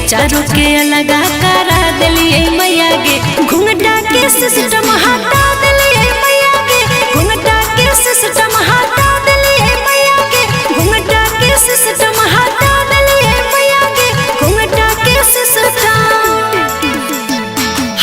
चारों के अलग करा दिलिए मैया गे घुंघटा के सिस्टम हटा दिलिए मैया गे घुंघटा के सिस्टम हटा दिलिए मैया गे घुंघटा के सिस्टम हटा दिलिए मैया गे घुंघटा के सिस्टम।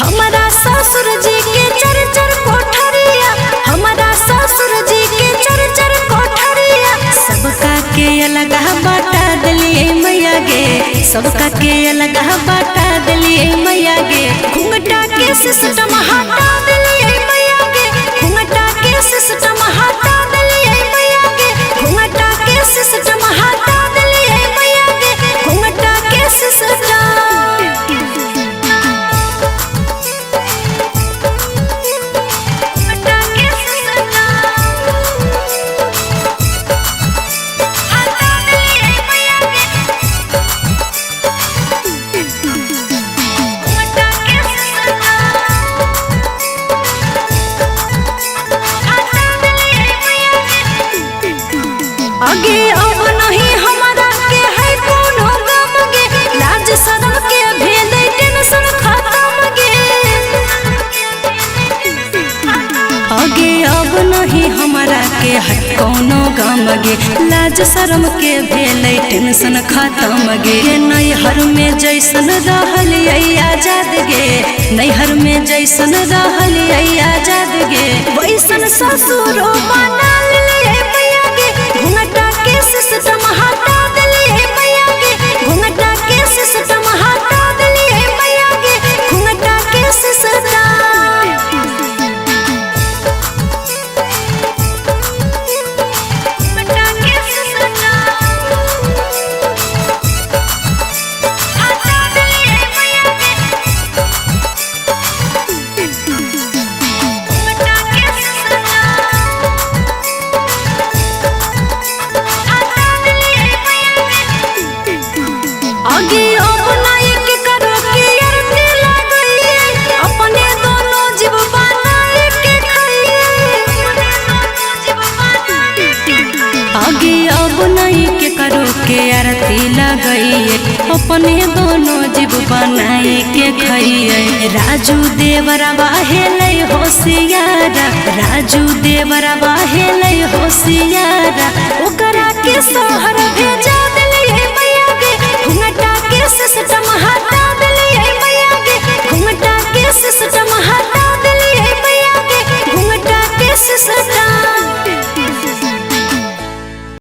हमारा ससुर जी के चर कोठरिया हमारा ससुर जी के चर कोठरिया सबका के अलग बाटा दिलिए मैया गे सबका के अलग बाटा दिलिए मैया गे घुंघटा के सिस्टम हटा दिलिए मैया गे घुंघटा के सिस्टम हटा दिलिए मैया गे घुंघटा के सिस्टम हटा दिलिए मैया गे घुंघटा के सिस्टम। आगे अब नहीं हमारा के है कोनो गम गे लाज शर्म के भेद टेंशन खत्म गे आगे अब नहीं हमारा के है कोनो गम गे लाज शर्म के भेल टेंशन खत्म गे नैहर में जैसन रहलिए आजाद गे नैहर में जैसन रहलिए आजाद गे वैसन ससुरो बना लिये मैया गे घुंघटा के सिस्टम हटा दिलिए मैया गे घुंघटा के सिस्टम हटा दिलिए मैया गे घुंघटा के सिस्टम। आगे अपना एक करो के अरते लगइए अपने दोनों जीव बनाए के खाइए आगे अपना एक करो के अरते लगइए अपने दोनों जीव बनाए के खाइए राजू देवरवा हेलै होशियारा राजू देवरवा हेलै होशियारा ओकरा